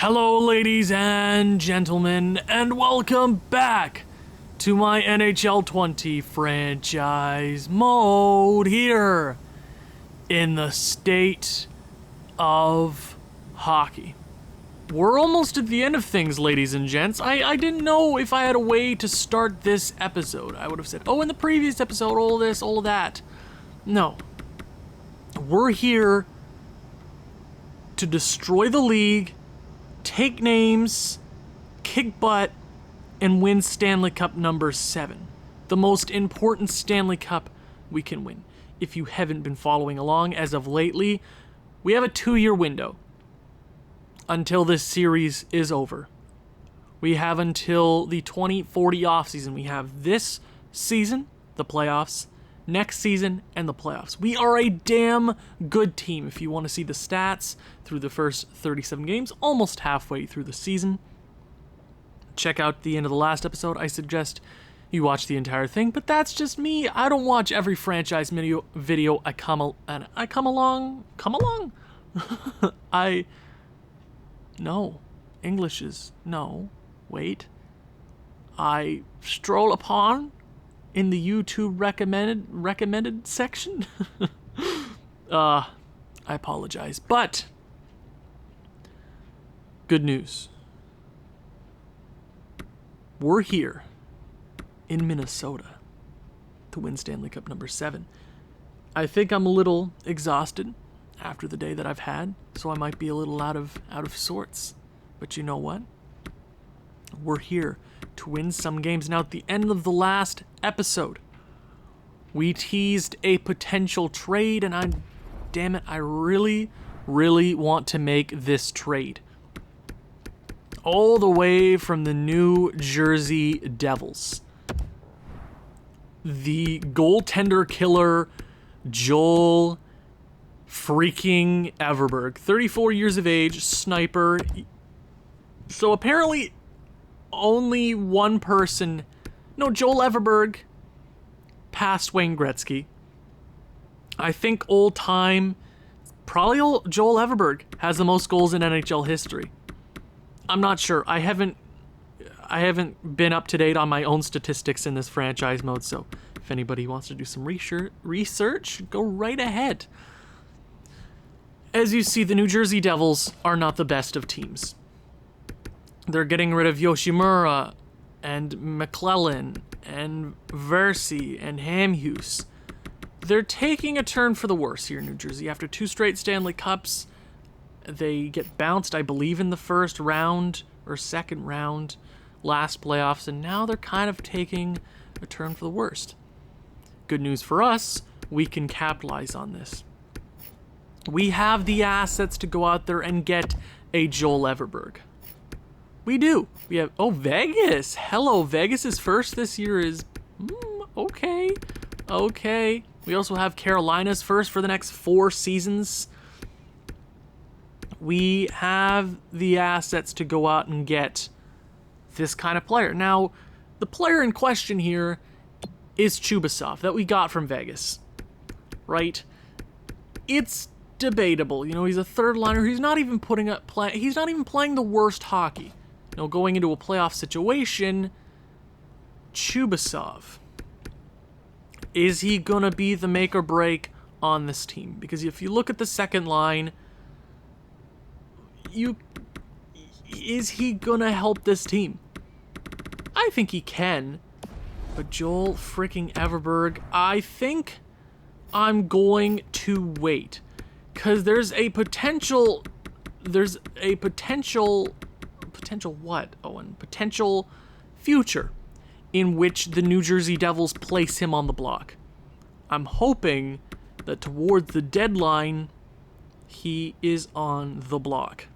Hello, ladies and gentlemen, and welcome back to my NHL 20 franchise mode here in the state of hockey. We're almost at the end of things, ladies and gents. I didn't know if I had a way to start this episode. I would have said, in the previous episode, all this, all that. No. We're here to destroy the league, take names, kick butt, and win Stanley Cup number 7. The most important Stanley Cup we can win. If you haven't been following along as of lately, we have a 2-year window until this series is over. We have until the 2040 offseason. We have this season, the playoffs, next season, and the playoffs. We are a damn good team if you want to see the stats through the first 37 games, almost halfway through the season. Check out the end of the last episode. I suggest you watch the entire thing, but that's just me. I don't watch every franchise video I come along. No. English is no. Wait. I stroll upon in the YouTube recommended section. I apologize, but good news. We're here in Minnesota to win Stanley Cup number 7. I think I'm a little exhausted after the day that I've had, so I might be a little out of sorts. But you know what? We're here to win some games. Now, at the end of the last episode, we teased a potential trade, and I really, really want to make this trade. All the way from the New Jersey Devils. The goaltender killer, Joel freaking Everberg. 34 years of age, sniper. So apparently only one person, Joel Everberg passed Wayne Gretzky. I think old time, probably Joel Everberg has the most goals in NHL history. I'm not sure. I haven't been up to date on my own statistics in this franchise mode, so if anybody wants to do some research, go right ahead. As you see, the New Jersey Devils are not the best of teams. They're getting rid of Yoshimura and McClellan and Versi and Hamhuis. They're taking a turn for the worse here in New Jersey. After 2 straight Stanley Cups, they get bounced, I believe, in the first round or second round last playoffs, and now they're kind of taking a turn for the worst. Good news for us, we can capitalize on this. We have the assets to go out there and get a Joel Everberg. We do. We have, Vegas. Hello, Vegas's first this year is, okay. We also have Carolina's first for the next 4 seasons. We have the assets to go out and get this kind of player. Now, the player in question here is Chubasov that we got from Vegas, right? It's debatable. He's a third liner. He's not even he's not even playing the worst hockey. Going into a playoff situation, Chubasov, is he gonna be the make or break on this team? Because if you look at the second line, is he gonna help this team? I think he can. But Joel freaking Everberg, I think I'm going to wait. Because there's a potential what, Owen? Potential future in which the New Jersey Devils place him on the block. I'm hoping that towards the deadline, he is on the block.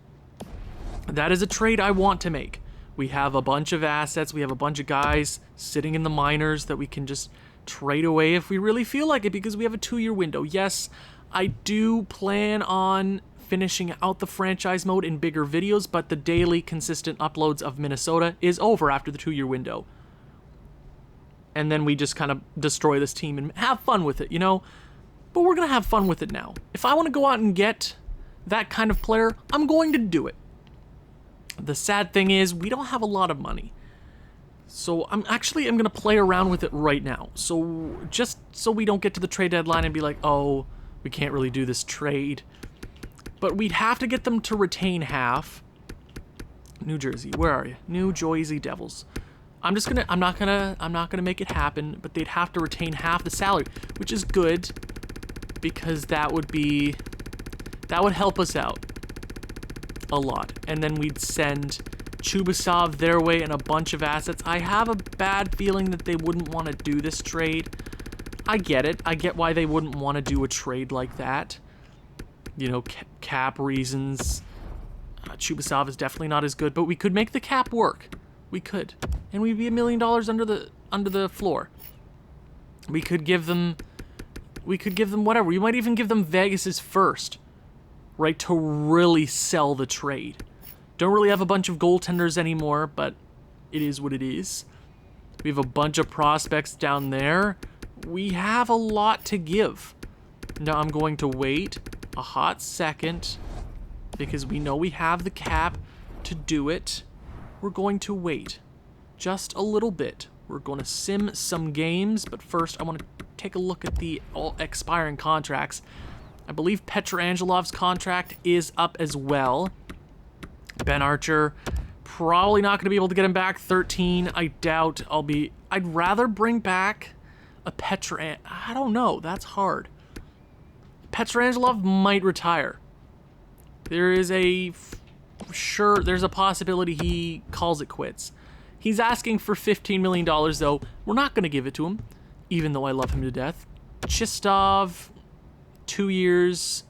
That is a trade I want to make. We have a bunch of assets. We have a bunch of guys sitting in the minors that we can just trade away if we really feel like it, because we have a 2-year window. Yes, I do plan on finishing out the franchise mode in bigger videos, but the daily consistent uploads of Minnesota is over after the 2-year window. And then we just kind of destroy this team and have fun with it, But we're going to have fun with it now. If I want to go out and get that kind of player, I'm going to do it. The sad thing is we don't have a lot of money. So I'm going to play around with it right now. So just so we don't get to the trade deadline and be like, oh, we can't really do this trade. But we'd have to get them to retain half. New Jersey, where are you? New Jersey Devils. I'm not gonna make it happen, but they'd have to retain half the salary, which is good because that would help us out a lot. And then we'd send Chubasov their way and a bunch of assets. I have a bad feeling that they wouldn't want to do this trade. I get it. I get why they wouldn't want to do a trade like that. You know, cap reasons. Chubasov is definitely not as good, but we could make the cap work. We could. And we'd be $1 million under the floor. We could give them whatever. We might even give them Vegas's first, right, to really sell the trade. Don't really have a bunch of goaltenders anymore, but it is what it is. We have a bunch of prospects down there. We have a lot to give. Now I'm going to wait a hot second because we know we have the cap to do it. We're going to wait just a little bit. We're going to sim some games, but first I want to take a look at the expiring contracts. I believe Petrangelov's contract is up as well. Ben Archer, probably not going to be able to get him back. 13, I doubt I'd rather bring back a I don't know, that's hard. Petrangelov might retire. There's a possibility he calls it quits. He's asking for $15 million, though. We're not going to give it to him, even though I love him to death. Chistov, 2 years.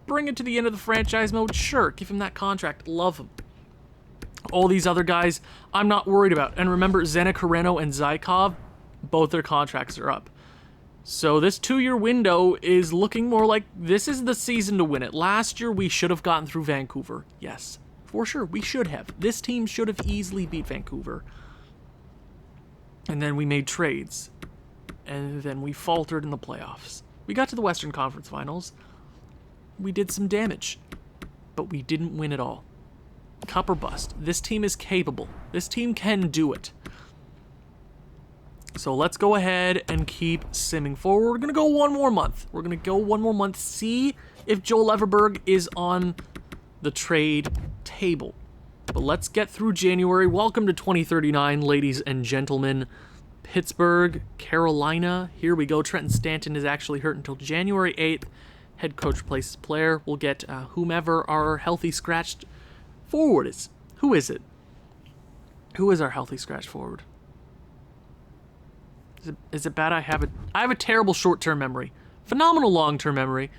Bring it to the end of the franchise mode. Sure, give him that contract. Love him. All these other guys, I'm not worried about. And remember, Zenikareno and Zykov, both their contracts are up. So this 2-year window is looking more like this is the season to win it. Last year, we should have gotten through Vancouver. Yes, for sure, we should have. This team should have easily beat Vancouver. And then we made trades. And then we faltered in the playoffs. We got to the Western Conference Finals. We did some damage. But we didn't win it all. Cup or bust. This team is capable. This team can do it. So let's go ahead and keep simming forward. We're going to go one more month. See if Joel Everberg is on the trade table. But let's get through January. Welcome to 2039, ladies and gentlemen. Pittsburgh, Carolina. Here we go. Trenton Stanton is actually hurt until January 8th. Head coach replaces player. We'll get whomever our healthy scratched forward is. Who is it? Who is our healthy scratched forward? Is it bad? I have a terrible short-term memory. Phenomenal long-term memory.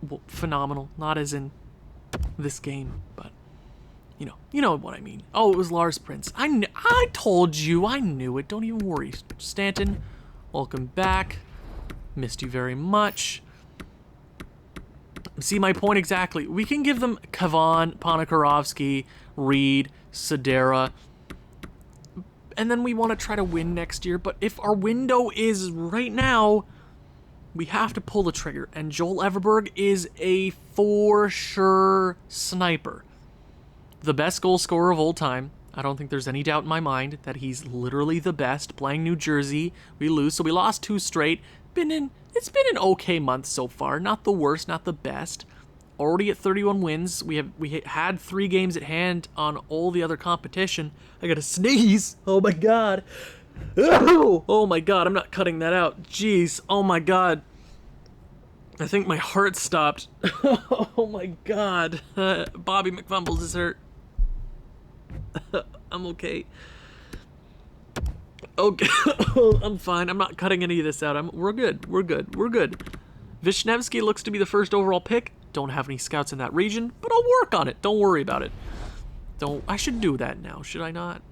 Well, phenomenal, not as in this game, but you know what I mean. Oh, it was Lars Prince. I told you, I knew it. Don't even worry. Stanton, welcome back. Missed you very much. See my point exactly. We can give them Kavan, Ponikarovsky, Reed, Sedera. And then we want to try to win next year. But if our window is right now, we have to pull the trigger. And Joel Everberg is a for sure sniper. The best goal scorer of all time. I don't think there's any doubt in my mind that he's literally the best. Playing New Jersey, we lose. So we lost 2 straight. It's been an okay month so far. Not the worst, not the best. Already at 31 wins. We had 3 games at hand on all the other competition. I gotta sneeze. Oh my god. Oh my god, I'm not cutting that out. Jeez. Oh my god. I think my heart stopped. Oh my god. Bobby McFumbles is hurt. I'm okay. Okay. I'm fine. I'm not cutting any of this out. We're good. Vishnevsky looks to be the first overall pick. Don't have any scouts in that region, but I'll work on it. Don't worry about it. I should do that now, should I not?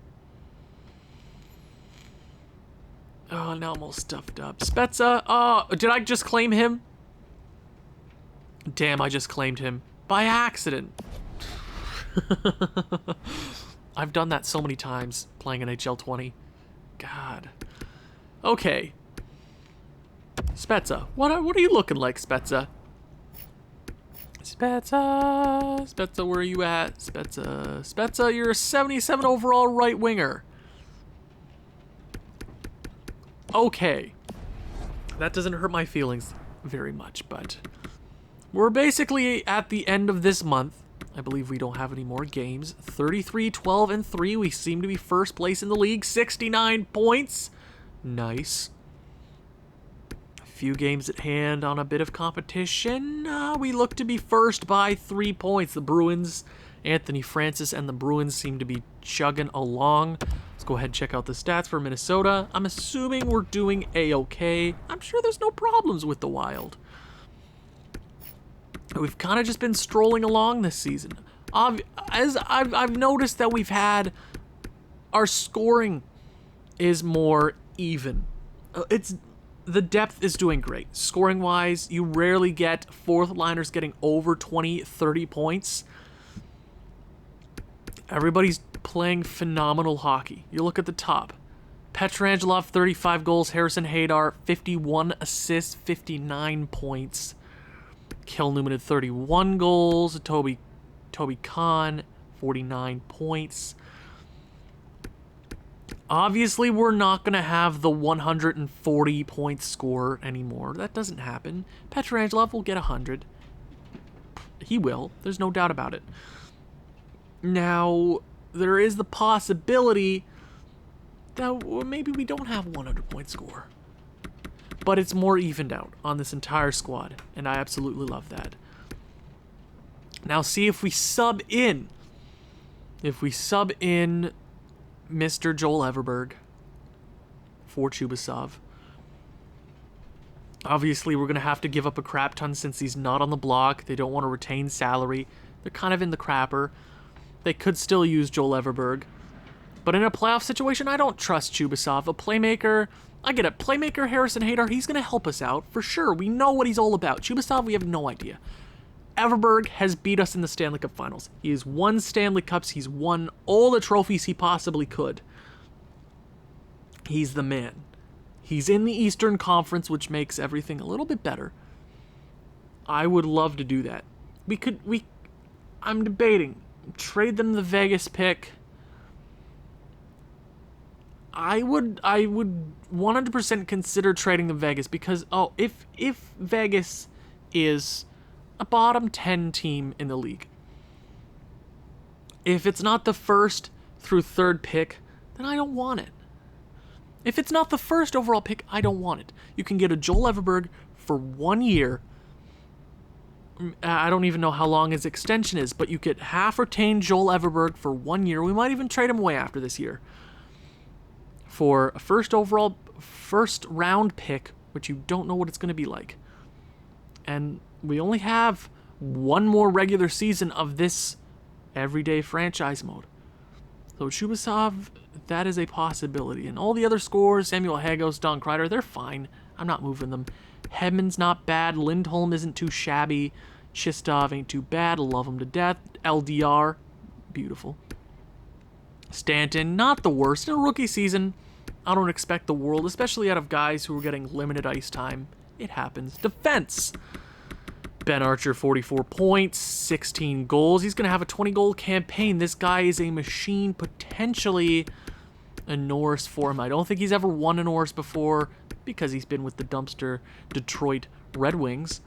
Oh, now I'm all stuffed up. Spezza, did I just claim him? Damn, I just claimed him. By accident. I've done that so many times, playing NHL 20. God. Okay. Spezza, what are you looking like, Spezza? Spezza, where are you at? Spezza, you're a 77 overall right winger. Okay. That doesn't hurt my feelings very much, but we're basically at the end of this month. I believe we don't have any more games. 33, 12, and 3. We seem to be first place in the league. 69 points. Nice. A few games at hand on a bit of competition. We look to be first by 3 points. The Bruins, Anthony Francis and the Bruins seem to be chugging along. Let's go ahead and check out the stats for Minnesota. I'm assuming we're doing A-okay. I'm sure there's no problems with the Wild. We've kind of just been strolling along this season. As I've noticed that we've had, our scoring is more even. The depth is doing great. Scoring wise, you rarely get fourth liners getting over 20, 30 points. Everybody's playing phenomenal hockey. You look at the top. Pietrangelo, 35 goals. Harrison Haydar, 51 assists, 59 points. Kel Newman had 31 goals. Toby Kahn, 49 points. Obviously, we're not going to have the 140-point score anymore. That doesn't happen. Pietrangelo will get 100. He will. There's no doubt about it. Now, there is the possibility that maybe we don't have a 100-point score. But it's more evened out on this entire squad, and I absolutely love that. Now, see if we sub in. If we sub in Mr. Joel Everberg for Chubasov. Obviously, we're going to have to give up a crap ton since he's not on the block. They don't want to retain salary. They're kind of in the crapper. They could still use Joel Everberg. But in a playoff situation, I don't trust Chubasov. A playmaker, I get it. Playmaker Harrison Haydar, he's going to help us out for sure. We know what he's all about. Chubasov, we have no idea. Everberg has beat us in the Stanley Cup Finals. He has won Stanley Cups. He's won all the trophies he possibly could. He's the man. He's in the Eastern Conference, which makes everything a little bit better. I would love to do that. I'm debating. Trade them the Vegas pick. I would 100% consider trading the Vegas because, if Vegas is a bottom 10 team in the league, if it's not the first through third pick, then I don't want it. If it's not the first overall pick, I don't want it. You can get a Joel Everberg for 1 year. I don't even know how long his extension is, but you could half retain Joel Everberg for 1 year. We might even trade him away after this year for a first round pick, which you don't know what it's going to be like. And we only have one more regular season of this everyday franchise mode. So Chubasov, that is a possibility. And all the other scores, Samuel Hagos, Don Kreider, they're fine. I'm not moving them. Hedman's not bad. Lindholm isn't too shabby. Chistov ain't too bad. Love him to death. LDR, beautiful. Stanton, not the worst. In a rookie season, I don't expect the world, especially out of guys who are getting limited ice time. It happens. Defense. Ben Archer, 44 points, 16 goals. He's going to have a 20-goal campaign. This guy is a machine, potentially a Norris for him. I don't think he's ever won a Norris before because he's been with the dumpster Detroit Red Wings.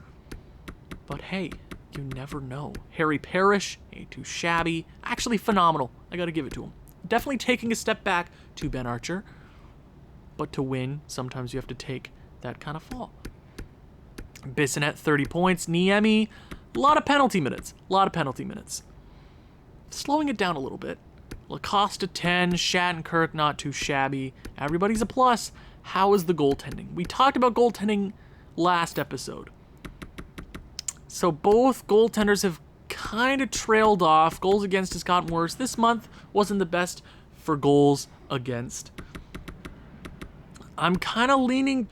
But hey, you never know. Harry Parrish, ain't too shabby. Actually phenomenal. I got to give it to him. Definitely taking a step back to Ben Archer. But to win, sometimes you have to take that kind of fall. Bissonnette, 30 points. Niemi, a lot of penalty minutes. Slowing it down a little bit. Lacoste, 10. Shattenkirk, not too shabby. Everybody's a plus. How is the goaltending? We talked about goaltending last episode. So both goaltenders have kind of trailed off. Goals against has gotten worse. This month wasn't the best for goals against. I'm kind of leaning...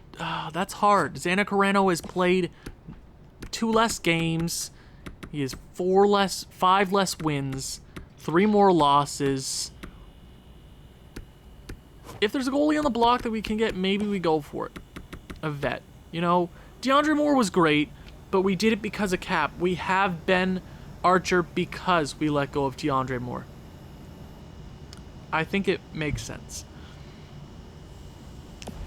that's hard. Xana Carano has played 2 less games. He has 5 less wins, 3 more losses. If there's a goalie on the block that we can get, maybe we go for it. A vet. You know, DeAndre Moore was great, but we did it because of cap. We have Ben Archer because we let go of DeAndre Moore. I think it makes sense.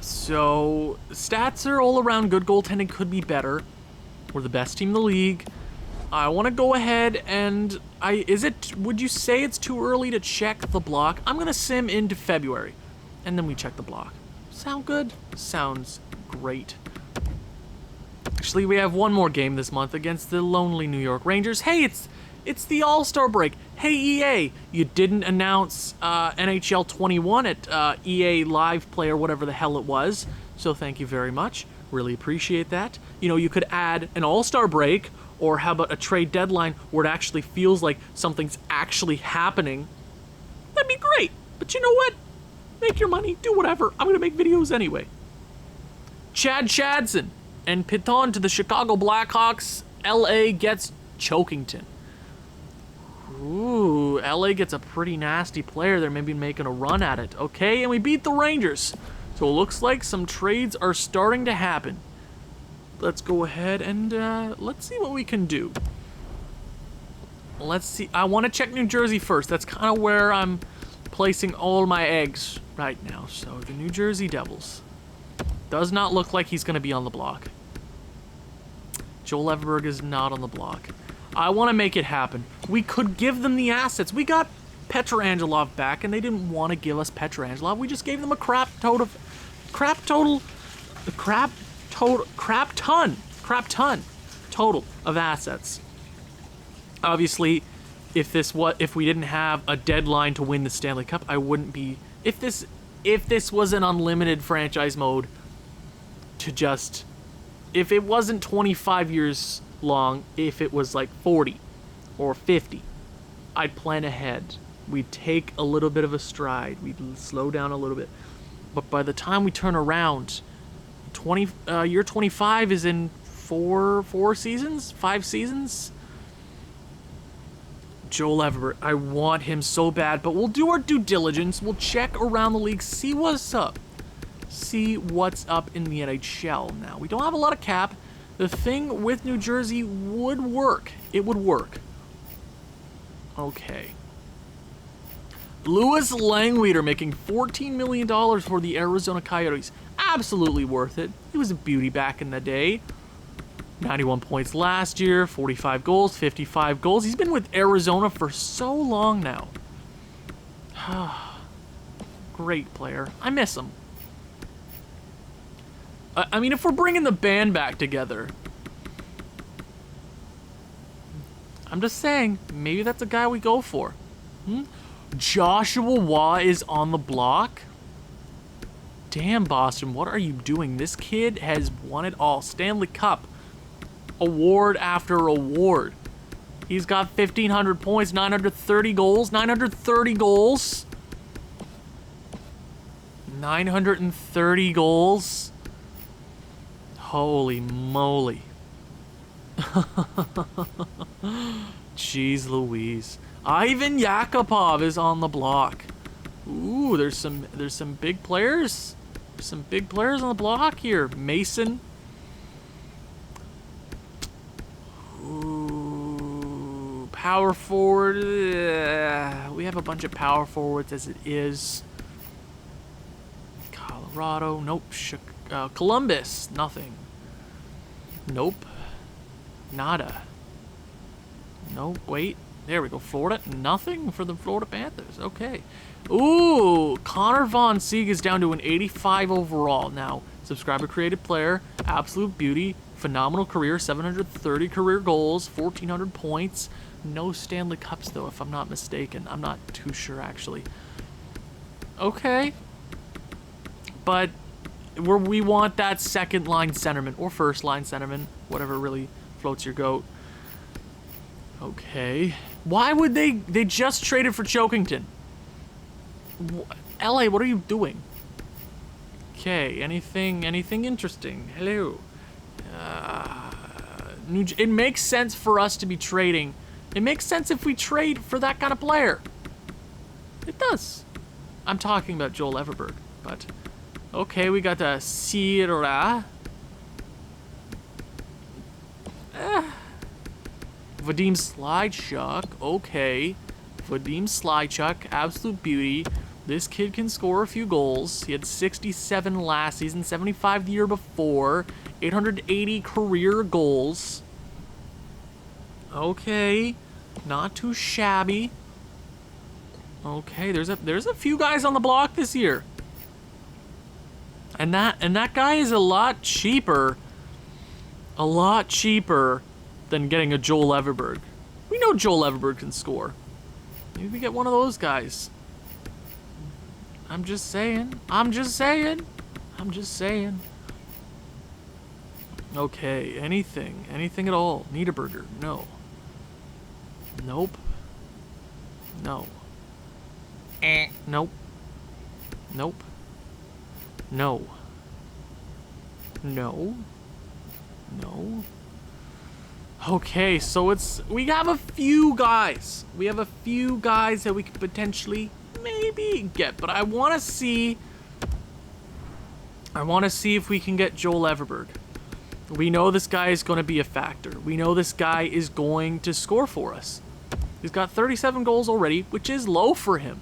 So, stats are all around good. Goaltending could be better. We're the best team in the league. I want to go ahead and... would you say it's too early to check the block? I'm going to sim into February, and then we check the block. Sound good? Sounds great. Actually, we have one more game this month against the lonely New York Rangers. Hey, it's the All-Star break. Hey, EA, you didn't announce NHL 21 at EA Live Play or whatever the hell it was, so thank you very much. Really appreciate that. You know, you could add an All-Star break, or how about a trade deadline where it actually feels like something's actually happening. That'd be great. But you know what? Make your money, do whatever. I'm going to make videos anyway. Chad Chadson and Piton to the Chicago Blackhawks. LA gets Chokington. Ooh, LA gets a pretty nasty player. They're maybe making a run at it. Okay, and we beat the Rangers. So it looks like some trades are starting to happen. Let's go ahead and let's see what we can do. Let's see. I want to check New Jersey first. That's kind of where I'm placing all my eggs right now. So the New Jersey Devils. Does not look like he's going to be on the block. Joel Everberg is not on the block. I want to make it happen. We could give them the assets. We got Pietrangelo back, and they didn't want to give us Pietrangelo. We just gave them a crap ton total of assets. Obviously, if we didn't have a deadline to win the Stanley Cup, I wouldn't be. If this was an unlimited franchise mode, if it wasn't 25 years long, if it was like 40 or 50, I'd plan ahead. We'd take a little bit of a stride. We'd slow down a little bit. But by the time we turn around, year 25 is in 5 seasons. Joel Everberg, I want him so bad, but we'll do our due diligence. We'll check around the league, see what's up. See what's up in the NHL now. We don't have a lot of cap. The thing with New Jersey would work. It would work. Okay. Louis Langweeder making $14 million for the Arizona Coyotes. Absolutely worth it. He was a beauty back in the day. 91 points last year, 45 goals, 55 goals. He's been with Arizona for so long now. Great player. I miss him. I mean, if we're bringing the band back together, I'm just saying, maybe that's a guy we go for. Joshua Waugh is on the block? Damn, Boston, what are you doing? This kid has won it all. Stanley Cup. Award after award. He's got 1,500 points, 930 goals. 930 goals. 930 goals. Holy moly. Jeez Louise. Ivan Yakupov is on the block. Ooh, there's some big players. There's some big players on the block here. Mason. Ooh, power forward. We have a bunch of power forwards as it is. Colorado. Nope. Columbus. Nothing. Nope. Nada. Nope. Wait. There we go. Florida. Nothing for the Florida Panthers. Okay. Ooh. Connor Von Sieg is down to an 85 overall. Now, subscriber created player. Absolute beauty. Phenomenal career. 730 career goals. 1,400 points. No Stanley Cups, though, if I'm not mistaken. I'm not too sure, actually. Okay. But we want that second line centerman or first line centerman, whatever really floats your goat. Okay. Why would they just traded for Chokington? LA, what are you doing? Okay, anything interesting? Hello. It makes sense for us to be trading. It makes sense if we trade for that kind of player. It does. I'm talking about Joel Everberg, but okay, we got Sierra. Vadim Slychuk, okay. Vadim Slychuk, absolute beauty. This kid can score a few goals. He had 67 last season, 75 the year before, 880 career goals. Okay, not too shabby. Okay, there's a few guys on the block this year. And that guy is a lot cheaper than getting a Joel Everberg. We know Joel Everberg can score. Maybe we get one of those guys. I'm just saying. Okay, anything at all. Niederberger, no. Nope. No. Nope. Nope. No. No. No. Okay, so we have a few guys. We have a few guys that we could potentially maybe get, but I want to see if we can get Joel Everberg. We know this guy is going to be a factor. We know this guy is going to score for us. He's got 37 goals already, which is low for him.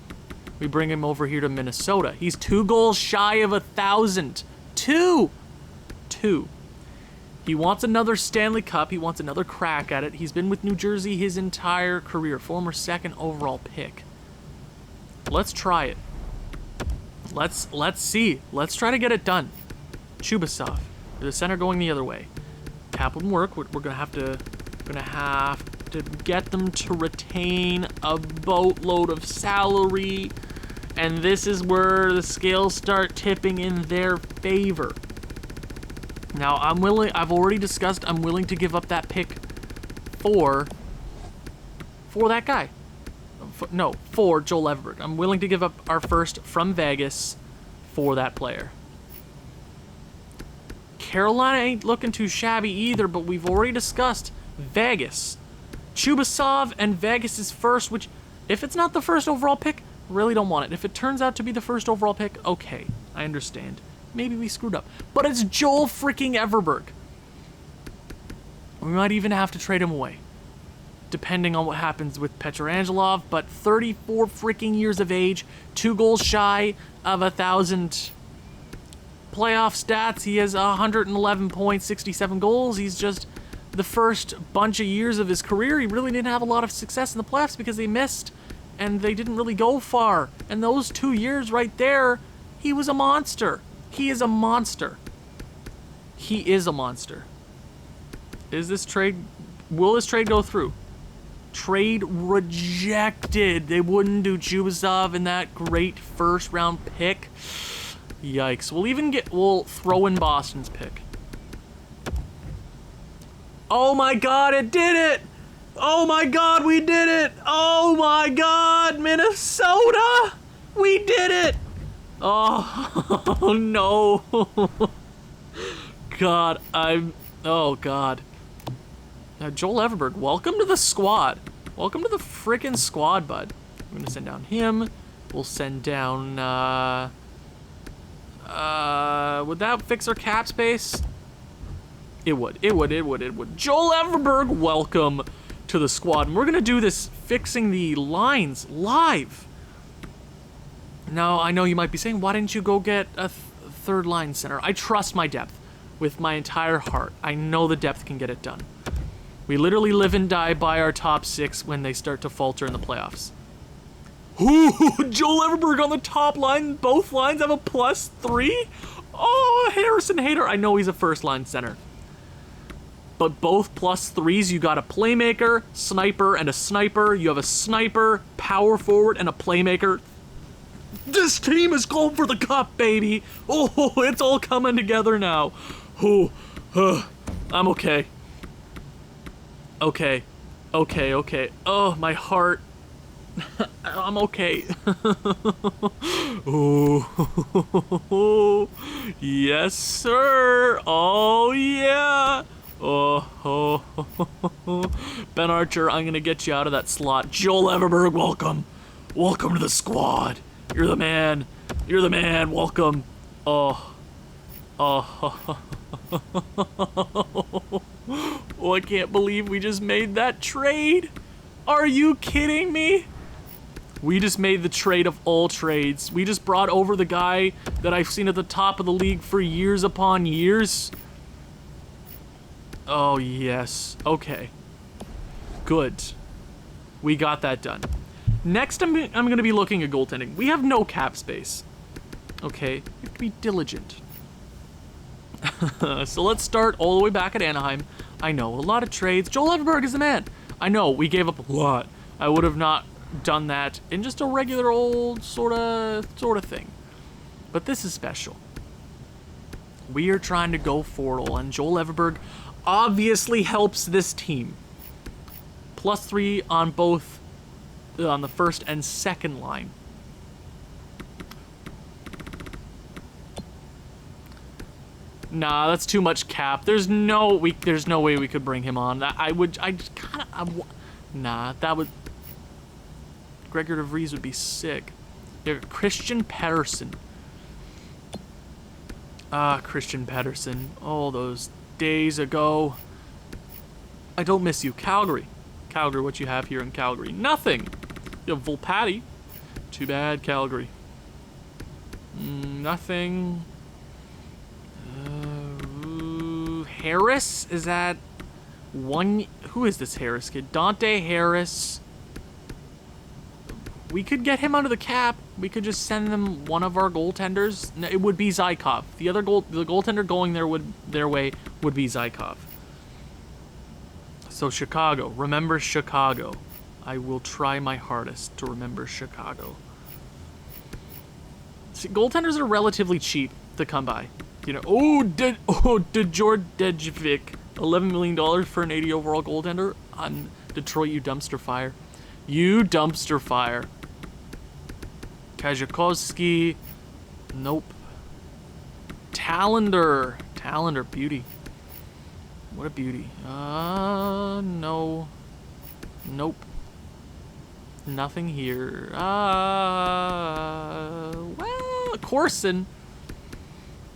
We bring him over here to Minnesota. He's 2 goals shy of 1,000. Two. He wants another Stanley Cup. He wants another crack at it. He's been with New Jersey his entire career. Former 2nd overall pick. Let's try it. Let's see. Let's try to get it done. Chubasov. The center going the other way. Cap wouldn't work. We're gonna have to get them to retain a boatload of salary, and this is where the scales start tipping in their favor. Now, I've already discussed, I'm willing to give up that pick for that guy. For Joel Everberg. I'm willing to give up our first from Vegas for that player. Carolina ain't looking too shabby either, but we've already discussed Vegas. Chubasov and Vegas' first, which, if it's not the first overall pick, really don't want it. If it turns out to be the first overall pick, okay, I understand. Maybe we screwed up. But it's Joel freaking Everberg. We might even have to trade him away, depending on what happens with Petrangelov, but 34 freaking years of age, 2 goals shy of 1,000 playoff stats. He has 111 points, 67 goals. He's just the first bunch of years of his career. He really didn't have a lot of success in the playoffs because they missed and they didn't really go far. And those 2 years right there, he was a monster. He is a monster. He is a monster. Will this trade go through? Trade rejected. They wouldn't do Chubasov in that great first round pick. Yikes. We'll throw in Boston's pick. Oh my god, it did it! Oh my god, we did it! Oh my god, Minnesota! We did it! Oh no. God, oh god. Joel Everberg, welcome to the squad. Welcome to the frickin' squad, bud. I'm gonna send down him. We'll send down, would that fix our cap space? It would. Joel Everberg, welcome to the squad. And we're gonna do this fixing the lines live. Now, I know you might be saying, why didn't you go get a third line center? I trust my depth with my entire heart. I know the depth can get it done. We literally live and die by our top 6 when they start to falter in the playoffs. Ooh, Joel Everberg on the top line. Both lines have a +3. Oh, Harrison Hayter. I know he's a first line center. But both +3s, you got a playmaker, sniper, and a sniper. You have a sniper, power forward, and a playmaker. This team is going for the cup, baby. Oh, it's all coming together now. Oh, I'm okay. Okay. Oh, my heart. I'm okay. Oh, yes, sir. Oh, yeah. Oh, Ben Archer, I'm going to get you out of that slot. Joel Everberg, welcome. Welcome to the squad. You're the man. Welcome. Oh. Oh, I can't believe we just made that trade. Are you kidding me? We just made the trade of all trades. We just brought over the guy that I've seen at the top of the league for years upon years. Oh, yes. Okay. Good. We got that done. Next, I'm going to be looking at goaltending. We have no cap space. Okay. You have to be diligent. So let's start all the way back at Anaheim. I know, a lot of trades. Joel Everberg is the man. I know, we gave up a lot. I would have not done that in just a regular old sort of thing. But this is special. We are trying to go for it all, and Joel Everberg obviously helps this team. +3 on both, on the first and second line. Nah, that's too much cap. There's no way we could bring him on. Nah, that would... Gregor DeVries would be sick. You have Christian Pettersson. Christian Pettersson. All those days ago. I don't miss you. Calgary. Calgary, what you have here in Calgary? Nothing. You have Volpatti. Too bad, Calgary. Nothing. Harris? Is that one? Who is this Harris kid? Dante Harris. We could get him under the cap. We could just send them one of our goaltenders. It would be Zykov. The goaltender going their way would be Zykov. So Chicago. Remember Chicago. I will try my hardest to remember Chicago. See, goaltenders are relatively cheap to come by. You know, Djordjevic, $11 million for an 80 overall goaltender on Detroit. You dumpster fire. You dumpster fire. Kajakovsky. Nope. Talander, beauty. What a beauty. No. Nope. Nothing here. Well, Corson.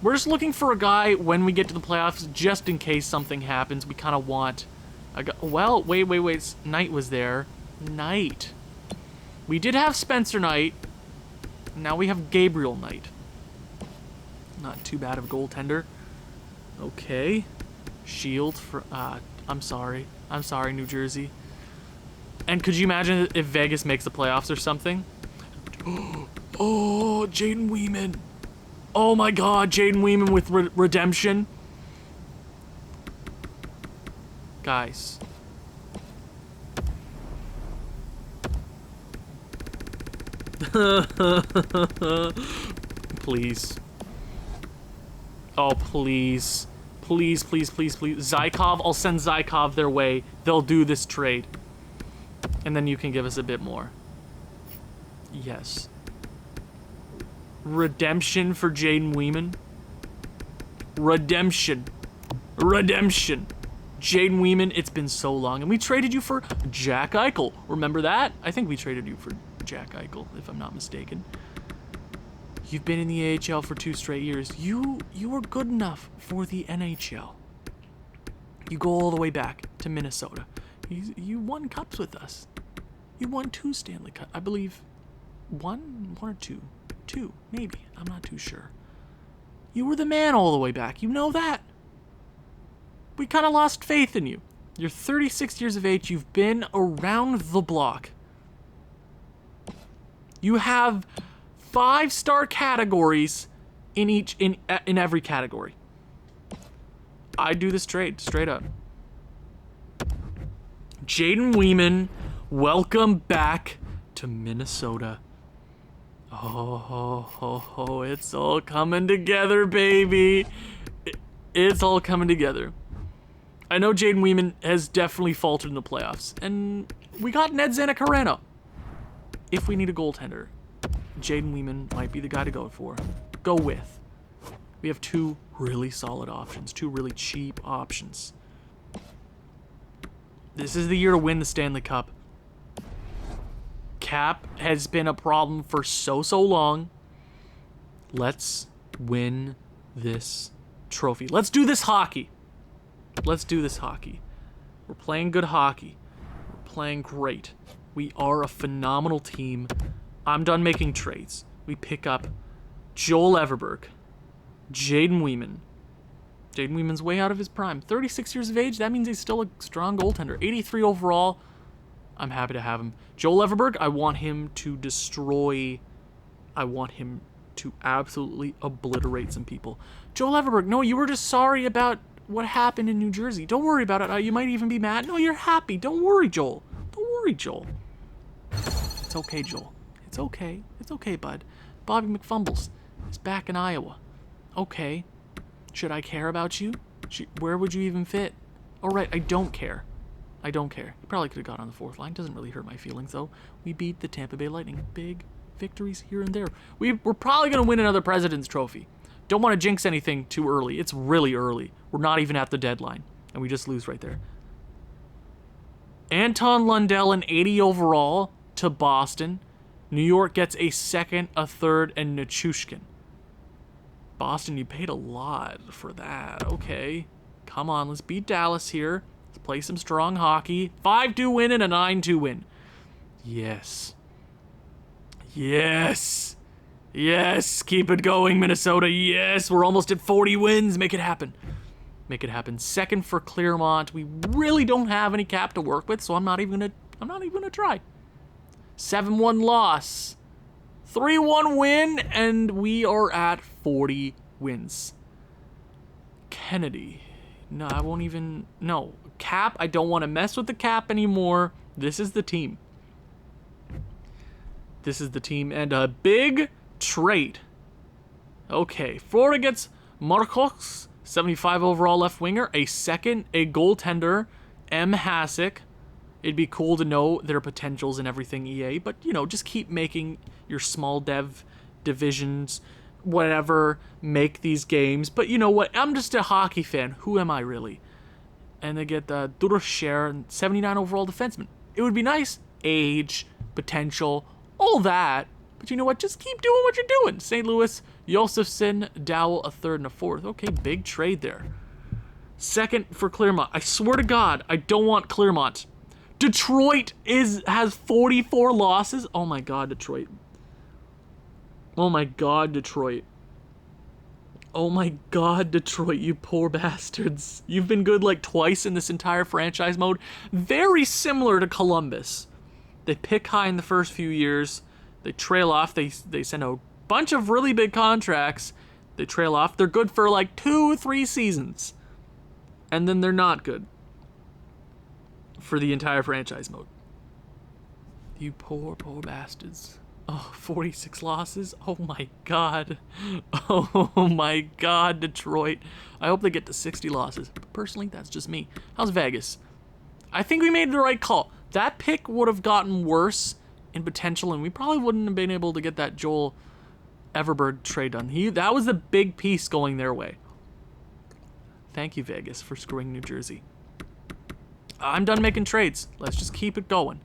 We're just looking for a guy when we get to the playoffs, just in case something happens. We kind of want a guy. Well, wait. Knight was there. Knight. We did have Spencer Knight. Now we have Gabriel Knight. Not too bad of a goaltender. Okay. Shield for... I'm sorry, New Jersey. And could you imagine if Vegas makes the playoffs or something? Oh, Jaden Weeman. Oh my god, Jaden Weeman with redemption. Guys. Please. Oh, please. Please. Zykov, I'll send Zykov their way. They'll do this trade. And then you can give us a bit more. Yes. Redemption for Jaden Weeman. Redemption. Jaden Weeman, it's been so long. And we traded you for Jack Eichel. Remember that? I think we traded you for Jack Eichel, if I'm not mistaken. You've been in the AHL for 2 straight years. You were good enough for the NHL. You go all the way back to Minnesota. You won cups with us. You won 2 Stanley Cups. I believe one or two. 2, maybe. I'm not too sure. You were the man all the way back. You know that. We kind of lost faith in you. You're 36 years of age. You've been around the block. You have 5-star categories in every category. I'd do this trade, straight up. Jaden Weeman, welcome back to Minnesota. Oh, it's all coming together, baby. It's all coming together. I know Jaden Weeman has definitely faltered in the playoffs, and we got Ned Zanacareno. If we need a goaltender, Jaden Weeman might be the guy to go with. We have 2 really solid options, 2 really cheap options. This is the year to win the Stanley Cup. Cap has been a problem for so long. Let's win this trophy. Let's do this hockey. We're playing good hockey. We're playing great. We are a phenomenal team. I'm done making trades. We pick up Joel Everberg, Jaden Weeman. Jaden Weeman's way out of his prime. 36 years of age. That means he's still a strong goaltender. 83 overall. I'm happy to have him. Joel Everberg, I want him to destroy. I want him to absolutely obliterate some people. Joel Everberg, no, you were just sorry about what happened in New Jersey. Don't worry about it. You might even be mad. No, you're happy. Don't worry, Joel. Don't worry, Joel. It's okay, Joel. It's okay. It's okay, bud. Bobby McFumbles is back in Iowa. Okay. Should I care about you? Where would you even fit? All right, I don't care. I don't care. He probably could have got on the fourth line. Doesn't really hurt my feelings, though. We beat the Tampa Bay Lightning. Big victories here and there. We're probably going to win another President's Trophy. Don't want to jinx anything too early. It's really early. We're not even at the deadline, and we just lose right there. Anton Lundell, an 80 overall to Boston. New York gets a second, a third, and Nichushkin. Boston, you paid a lot for that. Okay. Come on, let's beat Dallas here. Let's play some strong hockey. 5-2 win and a 9-2 win. Yes. Yes. Yes. Keep it going, Minnesota. Yes. We're almost at 40 wins. Make it happen. Make it happen. Second for Claremont. We really don't have any cap to work with, so I'm not even gonna try. 7-1 loss. 3-1 win, and we are at 40 wins. Kennedy. No, I won't even... No. Cap, I don't want to mess with the cap anymore. This is the team. This is the team, and a big trade. Okay, Florida gets Marcos, 75 overall left winger, a second, a goaltender, M. Hasek. It'd be cool to know their potentials and everything, EA, but, you know, just keep making your small dev divisions, whatever, make these games. But you know what? I'm just a hockey fan. Who am I, really? And they get Durocher, 79 overall defenseman. It would be nice. Age, potential, all that. But you know what? Just keep doing what you're doing. St. Louis, Josefson, Dowell, a third and a fourth. Okay, big trade there. Second for Claremont. I swear to God, I don't want Claremont. Detroit has 44 losses. Oh my God, Detroit. Oh my God, Detroit. Oh my God, Detroit, you poor bastards. You've been good like twice in this entire franchise mode. Very similar to Columbus. They pick high in the first few years. They trail off. They send a bunch of really big contracts. They trail off. They're good for like 2-3 seasons. And then they're not good for the entire franchise mode. You poor, poor bastards. Oh, 46 losses? Oh my God. Oh my God, Detroit. I hope they get to 60 losses. But personally, that's just me. How's Vegas? I think we made the right call. That pick would have gotten worse in potential, and we probably wouldn't have been able to get that Joel Everberg trade done. That was the big piece going their way. Thank you, Vegas, for screwing New Jersey. I'm done making trades. Let's just keep it going.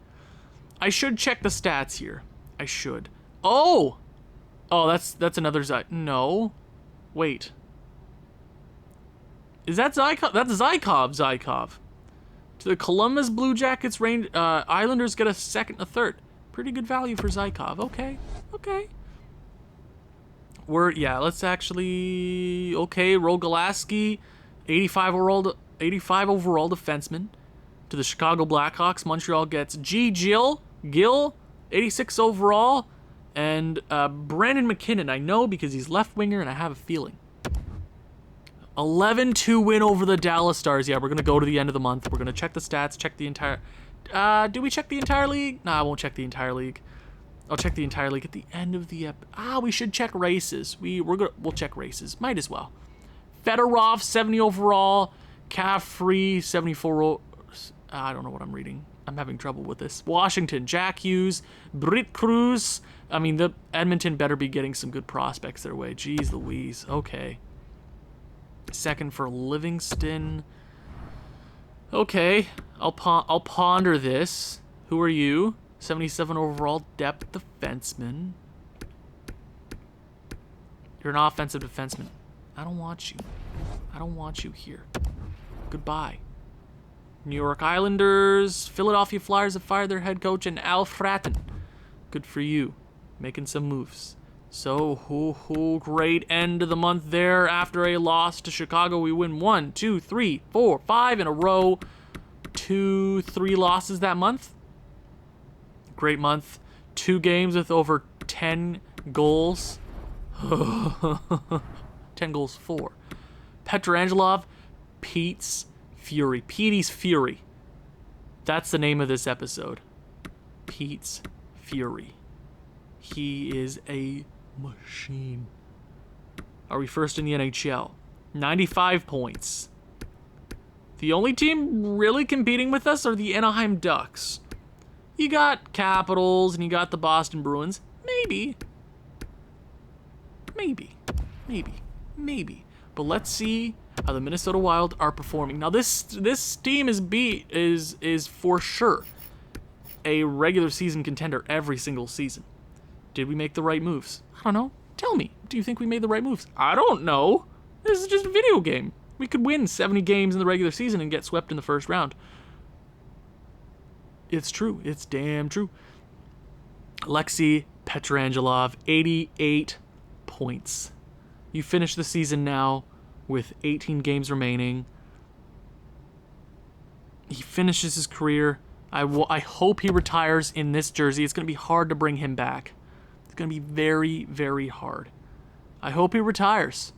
I should check the stats here. I should. Oh! Oh, that's another No. Wait. Is that Zykov? That's Zykov. To the Columbus Blue Jackets Islanders get a second, a third. Pretty good value for Zykov. Okay. Okay. Let's actually... Okay, Rogalaski, 85 overall defenseman. To the Chicago Blackhawks, Montreal gets Gill, 86 overall, and Brandon McKinnon. I know because he's left winger, and I have a feeling. 11-2 win over the Dallas Stars. Yeah, we're going to go to the end of the month. We're going to check the stats, check the entire... do we check the entire league? Nah, I won't check the entire league. I'll check the entire league at the end of the... we should check races. We'll check races. Might as well. Fedorov, 70 overall. Caffrey, 74... I don't know what I'm reading. I'm having trouble with this. Washington, Jack Hughes, Britt Cruz. I mean, the Edmonton better be getting some good prospects their way. Jeez Louise. Okay. Second for Livingston. Okay. I'll ponder this. Who are you? 77 overall depth defenseman. You're an offensive defenseman. I don't want you. I don't want you here. Goodbye. New York Islanders, Philadelphia Flyers have fired their head coach and Al Fratton. Good for you, making some moves. So, great end of the month there. After a loss to Chicago, we win 1, 2, 3, 4, 5 in a row. 2, 3 losses that month. Great month. 2 games with over 10 goals. 10 goals, 4. Petrangelov, Pete's Fury. Petey's Fury. That's the name of this episode. Pete's Fury. He is a machine. Are we first in the NHL? 95 points. The only team really competing with us are the Anaheim Ducks. You got Capitals and you got the Boston Bruins. Maybe. But let's see how the Minnesota Wild are performing. Now this team is for sure a regular season contender every single season. Did we make the right moves? I don't know. Tell me. Do you think we made the right moves? I don't know. This is just a video game. We could win 70 games in the regular season and get swept in the first round. It's true. It's damn true. Alexei Petrangelov, 88 points. You finish the season now with 18 games remaining. He finishes his career. I hope he retires in this jersey. It's going to be hard to bring him back. It's going to be very, very hard. I hope he retires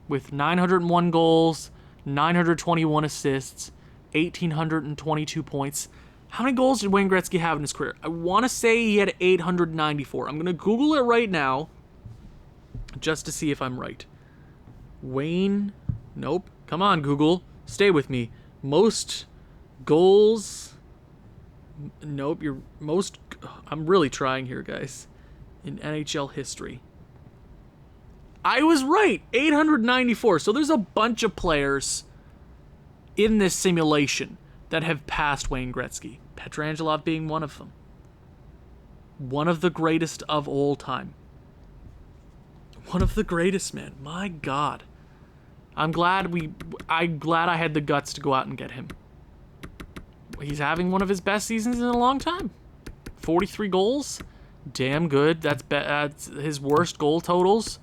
with 901 goals, 921 assists, 1,822 points. How many goals did Wayne Gretzky have in his career? I want to say he had 894. I'm going to Google it right now just to see if I'm right. Wayne, nope. Come on, Google. Stay with me. Most goals, nope. I'm really trying here, guys. In NHL history. I was right, 894. So there's a bunch of players in this simulation that have passed Wayne Gretzky. Petrangelov being one of them. One of the greatest of all time. One of the greatest, man. My God. I'm glad I had the guts to go out and get him. He's having one of his best seasons in a long time. 43 goals. Damn good. That's his worst goal totals.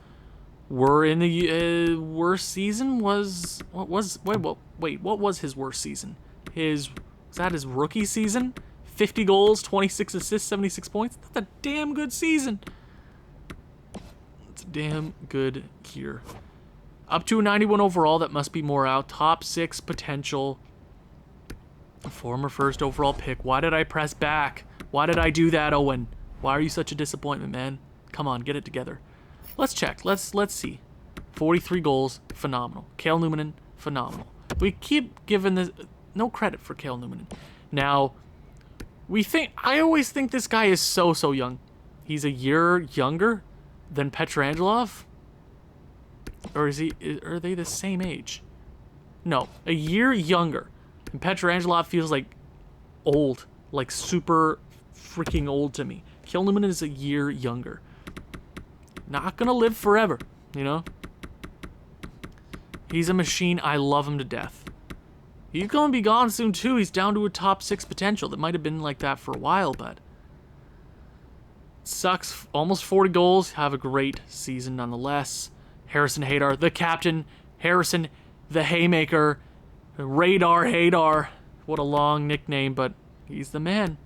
Were in the worst season was what was his worst season? Was that his rookie season? 50 goals, 26 assists, 76 points. That's a damn good season. It's a damn good year. Up to a 91 overall. That must be more out. Top 6 potential. Former first overall pick. Why did I press back? Why did I do that, Owen? Why are you such a disappointment, man? Come on, get it together. Let's check. Let's see. 43 goals, phenomenal. Cale Newman, phenomenal. We keep giving this no credit for Cale Newman. Now, I always think this guy is so young. He's a year younger than Petrangelov? Or are they the same age? No, a year younger. And Petrangelov feels like old, like super freaking old to me. Cale Newman is a year younger. Not gonna live forever, you know? He's a machine. I love him to death. He's gonna be gone soon too. He's down to a top 6 potential. That might have been like that for a while, but sucks. Almost 40 goals. Have a great season nonetheless. Harrison Hadar, the captain. Harrison, the haymaker. Radar Hadar. What a long nickname, but he's the man.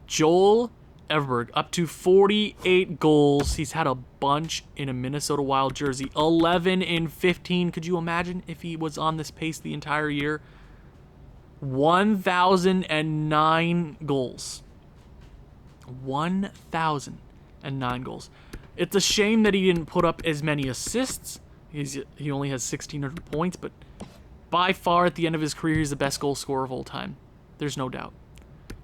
Joel Everberg, up to 48 goals. He's had a bunch in a Minnesota Wild jersey. 11 in 15. Could you imagine if he was on this pace the entire year? 1,009 goals. 1,009 goals. It's a shame that he didn't put up as many assists. He only has 1,600 points, but by far at the end of his career, he's the best goal scorer of all time. There's no doubt.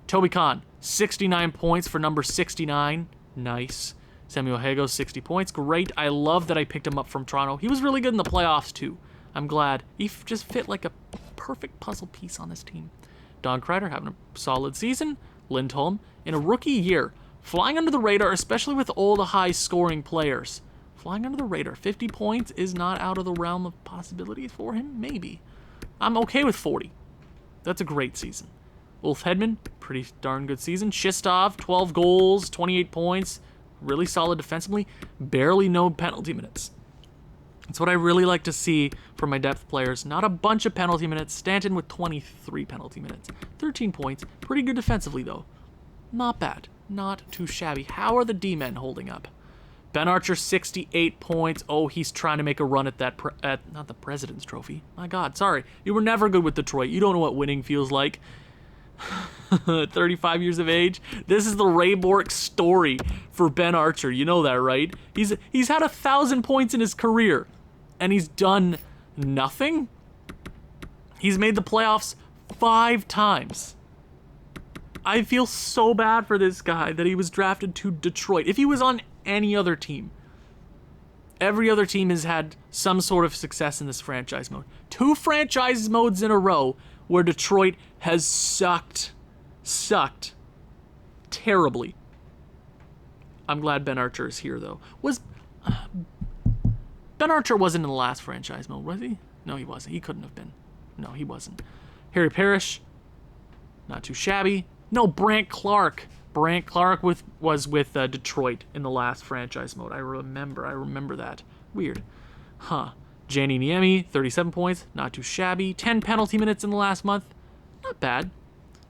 Toby Kahn, 69 points for number 69. Nice. Samuel Hagos, 60 points. Great. I love that I picked him up from Toronto. He was really good in the playoffs, too. I'm glad. He just fit like a perfect puzzle piece on this team. Don Kreider having a solid season. Lindholm, in a rookie year, flying under the radar, especially with all the high-scoring players. Flying under the radar. 50 points is not out of the realm of possibilities for him. Maybe. I'm okay with 40. That's a great season. Ulf Hedman, pretty darn good season. Shistov, 12 goals, 28 points. Really solid defensively. Barely no penalty minutes. That's what I really like to see from my depth players. Not a bunch of penalty minutes. Stanton with 23 penalty minutes. 13 points. Pretty good defensively, though. Not bad. Not too shabby. How are the D-men holding up? Ben Archer, 68 points. Oh, he's trying to make a run at that, not the President's Trophy. My God, sorry. You were never good with Detroit. You don't know what winning feels like. 35 years of age. This is the Ray Bourque story for Ben Archer. You know that, right? He's had 1,000 points in his career, and he's done nothing. He's made the playoffs 5 times. I feel so bad for this guy that he was drafted to Detroit. If he was on any other team, every other team has had some sort of success in this franchise mode. 2 franchise modes in a row where Detroit has sucked terribly. I'm glad Ben Archer is here, though. Ben Archer wasn't in the last franchise mode, was he? No, he wasn't. He couldn't have been. No, he wasn't. Harry Parrish, not too shabby. No, Brandt Clark. Brandt Clark was with Detroit in the last franchise mode. I remember that. Weird. Huh. Jani Niemi, 37 points, not too shabby. 10 penalty minutes in the last month, not bad.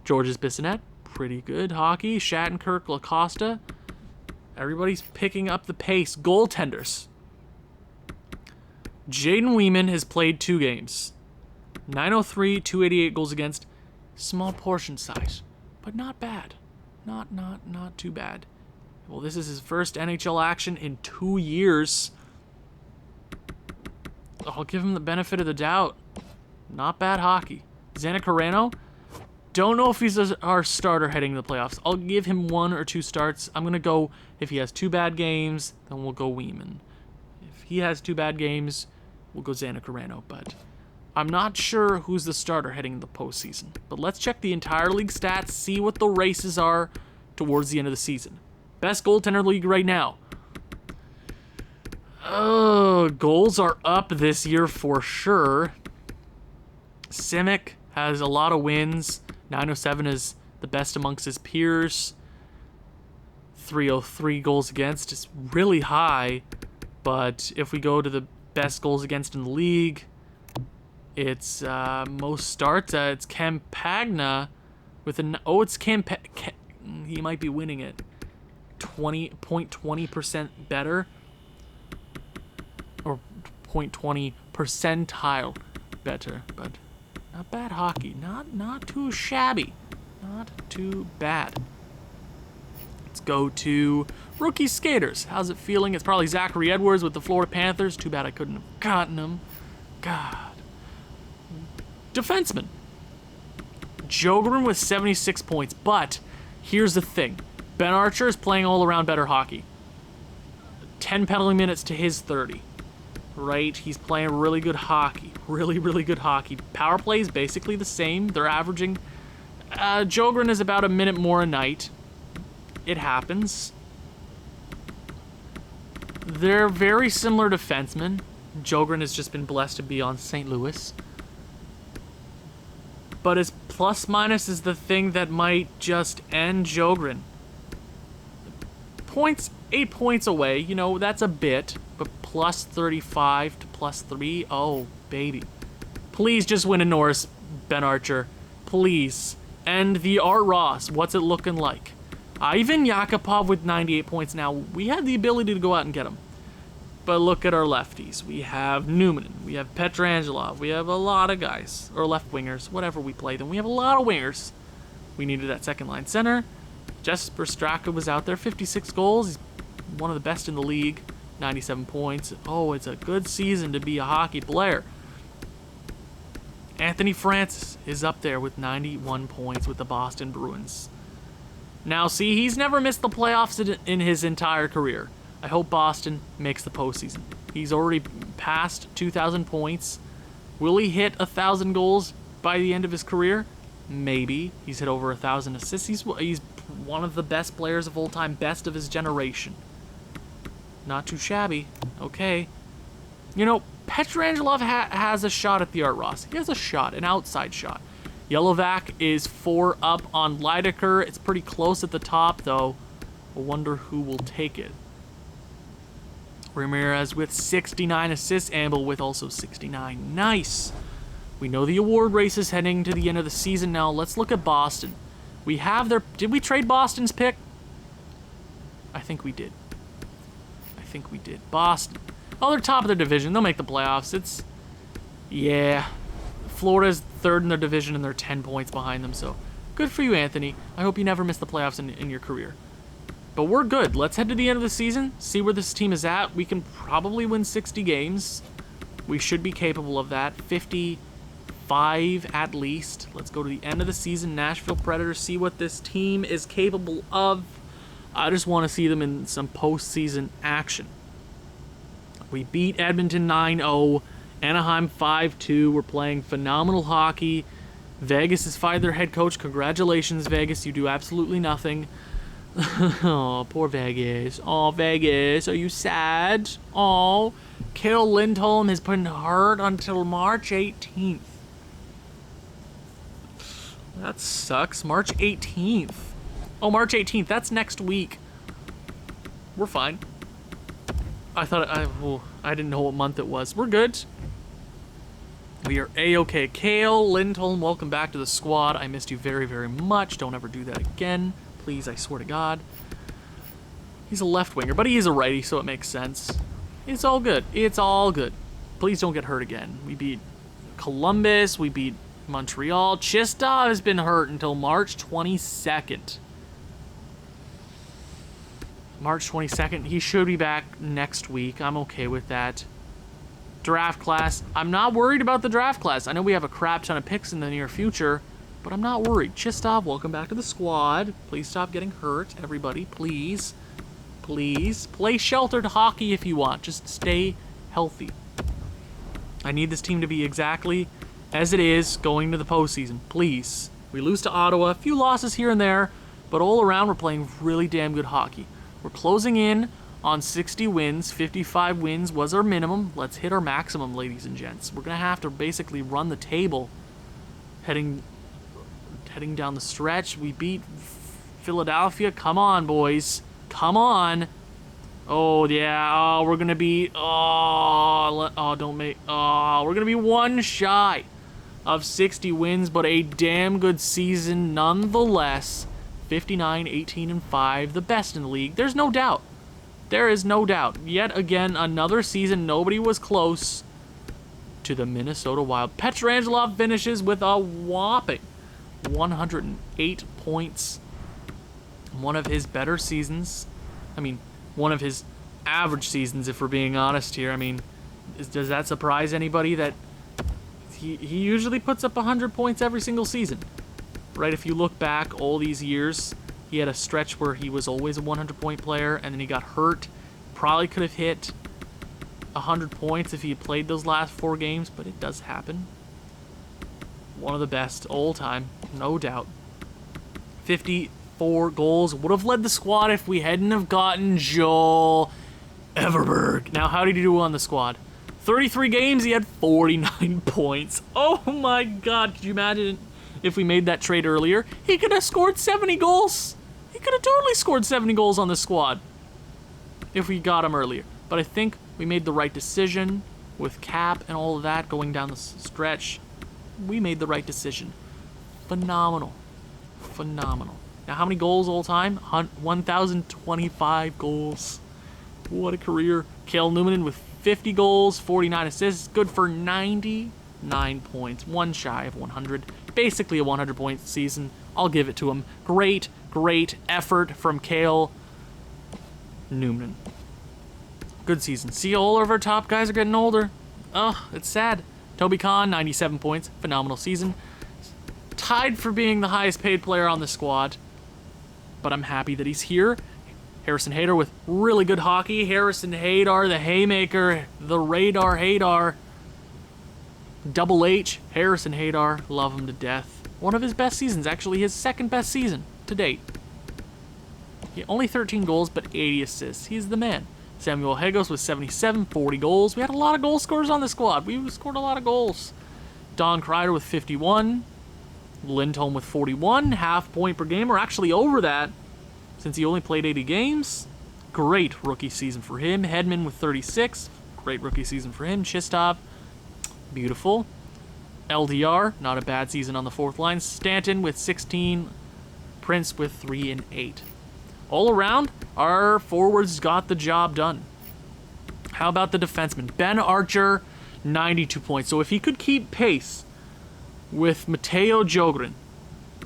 Georges Bissonnette, pretty good hockey. Shattenkirk, Lacosta, everybody's picking up the pace. Goaltenders. Jaden Weeman has played 2 games. 903, 288 goals against. Small portion size, but not bad. Not too bad. Well, this is his first NHL action in 2 years. I'll give him the benefit of the doubt. Not bad hockey. Xander Carano, don't know if he's our starter heading to the playoffs. I'll give him 1 or 2 starts. I'm going to go, if he has 2 bad games, then we'll go Weeman. If he has 2 bad games, we'll go Xander Carano. But I'm not sure who's the starter heading into the postseason. But let's check the entire league stats, see what the races are towards the end of the season. Best goaltender league right now. Goals are up this year for sure. Simic has a lot of wins. 907 is the best amongst his peers. 303 goals against is really high. But if we go to the best goals against in the league, it's most starts. It's Campagna with an... Oh, it's he might be winning it. 20% better. Or 0.20 percentile better, but not bad hockey. Not too shabby. Not too bad. Let's go to rookie skaters. How's it feeling? It's probably Zachary Edwards with the Florida Panthers. Too bad I couldn't have gotten him. God. Defenseman. Jogren with 76 points, but here's the thing. Ben Archer is playing all around better hockey. 10 penalty minutes to his 30. Right? He's playing really good hockey. Really good hockey. Power play is basically the same. They're averaging... Jogren is about a minute more a night. It happens. They're very similar defensemen. Jogren has just been blessed to be on St. Louis. But his plus-minus is the thing that might just end Jogren. Points, 8 points away. You know, that's a bit. But plus 35 to plus 3. Oh, baby. Please just win a Norris, Ben Archer. Please. And the Art Ross, what's it looking like? Ivan Yakupov with 98 points. Now, we had the ability to go out and get him. But look at our lefties. We have Newman. We have Petrangelov. We have a lot of guys. Or left wingers. Whatever we play them. We have a lot of wingers. We needed that second line center. Jesper Straka was out there. 56 goals. He's one of the best in the league. 97 points. Oh, it's a good season to be a hockey player. Anthony Francis is up there with 91 points with the Boston Bruins. Now, see, he's never missed the playoffs in his entire career. I hope Boston makes the postseason. He's already passed 2,000 points. Will he hit 1,000 goals by the end of his career? Maybe. He's hit over 1,000 assists. He's one of the best players of all time, best of his generation. Not too shabby. Okay. You know, Petrangelov has a shot at the Art Ross. He has a shot, an outside shot. Yellowvac is 4 up on Lydecker. It's pretty close at the top, though. I wonder who will take it. Ramirez with 69 assists. Amble with also 69. Nice. We know the award race is heading to the end of the season now. Let's look at Boston. We have their... Did we trade Boston's pick? I think we did. Boston. Oh, they're top of their division. They'll make the playoffs. It's... Yeah. Florida's third in their division, and they're 10 points behind them, so... Good for you, Anthony. I hope you never miss the playoffs in your career. But we're good. Let's head to the end of the season, see where this team is at. We can probably win 60 games. We should be capable of that. 55 at least. Let's go to the end of the season. Nashville Predators, see what this team is capable of. I just want to see them in some postseason action. We beat Edmonton 9-0. Anaheim 5-2. We're playing phenomenal hockey. Vegas has fired their head coach. Congratulations, Vegas. You do absolutely nothing. Oh, poor Vegas. Oh, Vegas, are you sad? Oh, Kale Lindholm has been hurt until March 18th. That sucks. March 18th. Oh, March 18th. That's next week. We're fine. I didn't know what month it was. We're good. We are A-okay. Kale Lindholm, welcome back to the squad. I missed you very, very much. Don't ever do that again. Please, I swear to God. He's a left winger, but he is a righty, so it makes sense. It's all good. It's all good. Please don't get hurt again. We beat Columbus. We beat Montreal. Chistov has been hurt until March 22nd. March 22nd. He should be back next week. I'm okay with that. Draft class. I'm not worried about the draft class. I know we have a crap ton of picks in the near future, but I'm not worried. Chistov, welcome back to the squad. Please stop getting hurt, everybody. Please. Please. Play sheltered hockey if you want. Just stay healthy. I need this team to be exactly as it is going to the postseason. Please. We lose to Ottawa. A few losses here and there, but all around we're playing really damn good hockey. We're closing in on 60 wins. 55 wins was our minimum. Let's hit our maximum, ladies and gents. We're going to have to basically run the table heading down the stretch. We beat Philadelphia. Come on, boys. Come on. Oh, yeah. Oh, we're going to be... we're going to be one shy of 60 wins, but a damn good season nonetheless. 59, 18, and 5. The best in the league. There's no doubt. There is no doubt. Yet again, another season nobody was close to the Minnesota Wild. Pietrangelo finishes with a whopping 108 points. One of his better seasons. I mean, one of his average seasons, if we're being honest here. I mean, does that surprise anybody that he usually puts up 100 points every single season? Right, if you look back all these years, he had a stretch where he was always a 100-point player, and then he got hurt. Probably could have hit 100 points if he had played those last 4 games, but it does happen. One of the best all time, no doubt. 54 goals. Would have led the squad if we hadn't have gotten Joel Everberg. Now, how did he do on the squad? 33 games, he had 49 points. Oh my God, could you imagine if we made that trade earlier? He could have scored 70 goals. He could have totally scored 70 goals on the squad if we got him earlier. But I think we made the right decision with cap and all of that going down the stretch. We made the right decision. Phenomenal. Phenomenal. Now, how many goals all time? 1,025 goals. What a career. Cale Newman with 50 goals, 49 assists. Good for 99 points. One shy of 100. Basically a 100-point season. I'll give it to him. Great, great effort from Cale Newman. Good season. See, all of our top guys are getting older. Ugh, it's sad. Toby Kahn, 97 points. Phenomenal season. Tied for being the highest paid player on the squad. But I'm happy that he's here. Harrison Hayter with really good hockey. Harrison Hayter, the Haymaker, the Radar Hayter. Double H, Harrison Hayter. Love him to death. One of his best seasons. Actually, his second best season to date. He only 13 goals, but 80 assists. He's the man. Samuel Hagos with 77, 40 goals. We had a lot of goal scorers on the squad. We scored a lot of goals. Don Kreider with 51. Lindholm with 41, half point per game, or actually over that, since he only played 80 games. Great rookie season for him. Hedman with 36, great rookie season for him. Shistov, beautiful. LDR, not a bad season on the fourth line. Stanton with 16, Prince with 3 and 8. All around, our forwards got the job done. How about the defenseman? Ben Archer, 92 points. So if he could keep pace with Matteo Jogren,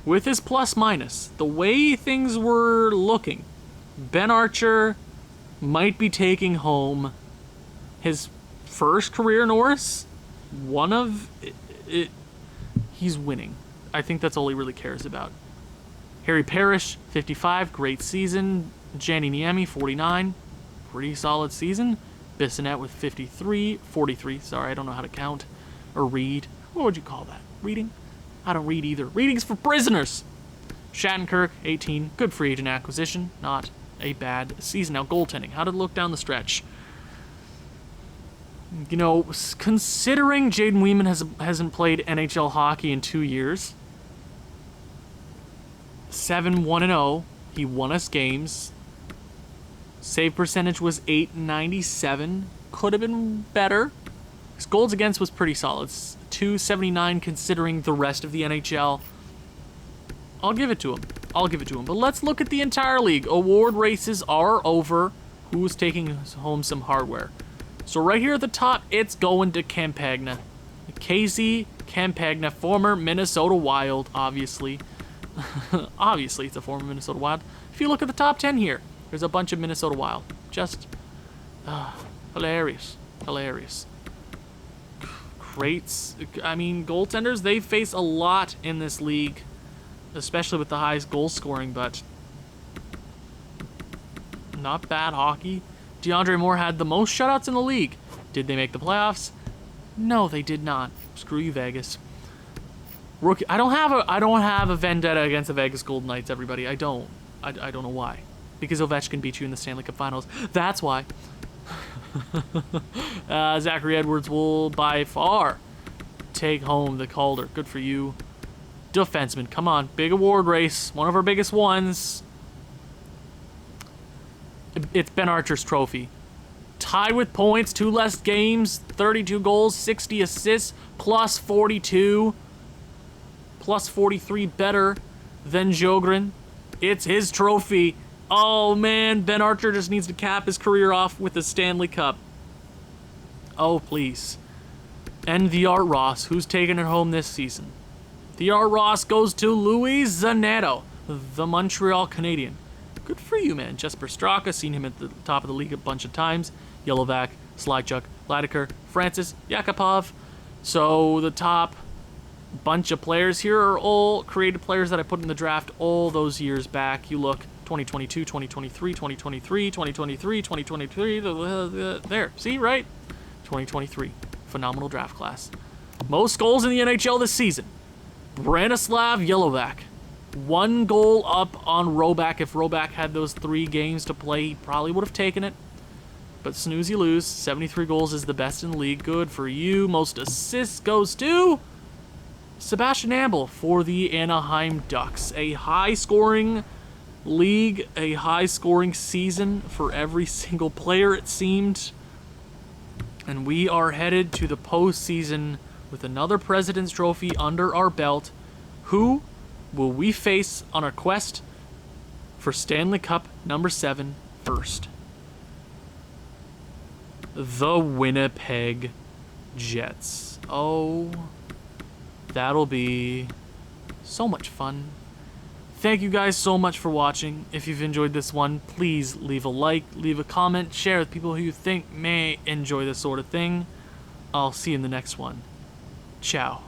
with his plus-minus, the way things were looking, Ben Archer might be taking home his first career Norris. One of it. He's winning. I think that's all he really cares about. Harry Parrish, 55, great season. Gianni Niemi, 49, pretty solid season. Bissonnette with 43, sorry, I don't know how to count or read. What would you call that? Reading? I don't read either. Reading's for prisoners. Shattenkirk, 18, good free agent acquisition, not a bad season. Now, goaltending, how did it look down the stretch? You know, considering Jaden Weeman hasn't played NHL hockey in 2 years, 7-1-0, he won us games. Save percentage was .897, could have been better. His goals against was pretty solid, .279 considering the rest of the NHL. I'll give it to him. But let's look at the entire league. Award races are over. Who's taking home some hardware? So right here at the top, it's going to Campagna. Casey Campagna, former Minnesota Wild, obviously. Obviously, it's a former Minnesota Wild. If you look at the top 10 here, there's a bunch of Minnesota Wild. Just hilarious. Greats. I mean, goaltenders, they face a lot in this league, especially with the highest goal scoring, but not bad hockey. DeAndre Moore had the most shutouts in the league. Did they make the playoffs? No, they did not. Screw you, Vegas. Rookie. I don't have a vendetta against the Vegas Golden Knights, everybody. I don't know why. Because Ovechkin beat you in the Stanley Cup Finals. That's why. Zachary Edwards will by far take home the Calder. Good for you. Defenseman, come on. Big award race. One of our biggest ones. It's Ben Archer's trophy. Tied with points, 2 less games, 32 goals, 60 assists, plus 42. Plus 43 better than Jogren. It's his trophy. Oh man, Ben Archer just needs to cap his career off with the Stanley Cup. Oh, please. And the Art Ross, who's taking it home this season. The Art Ross goes to Louis Zanetto, the Montreal Canadian. Good for you, man. Jesper Straka, seen him at the top of the league a bunch of times. Yelovac, Slychuk, Ladiker, Francis, Yakupov. So the top bunch of players here are all creative players that I put in the draft all those years back. You look, 2022, 2023, 2023, 2023, 2023, there, see, right? 2023, phenomenal draft class. Most goals in the NHL this season. Branislav Yelovac. 1 goal up on Roback. If Roback had those 3 games to play, he probably would have taken it. But snooze, you lose. 73 goals is the best in the league. Good for you. Most assists goes to Sebastian Amble for the Anaheim Ducks. A high-scoring league, a high-scoring season for every single player, it seemed. And we are headed to the postseason with another President's Trophy under our belt. Who will we face on our quest for Stanley Cup number 7 first? The Winnipeg Jets. Oh, that'll be so much fun. Thank you guys so much for watching. If you've enjoyed this one, please leave a like, leave a comment, share with people who you think may enjoy this sort of thing. I'll see you in the next one. Ciao.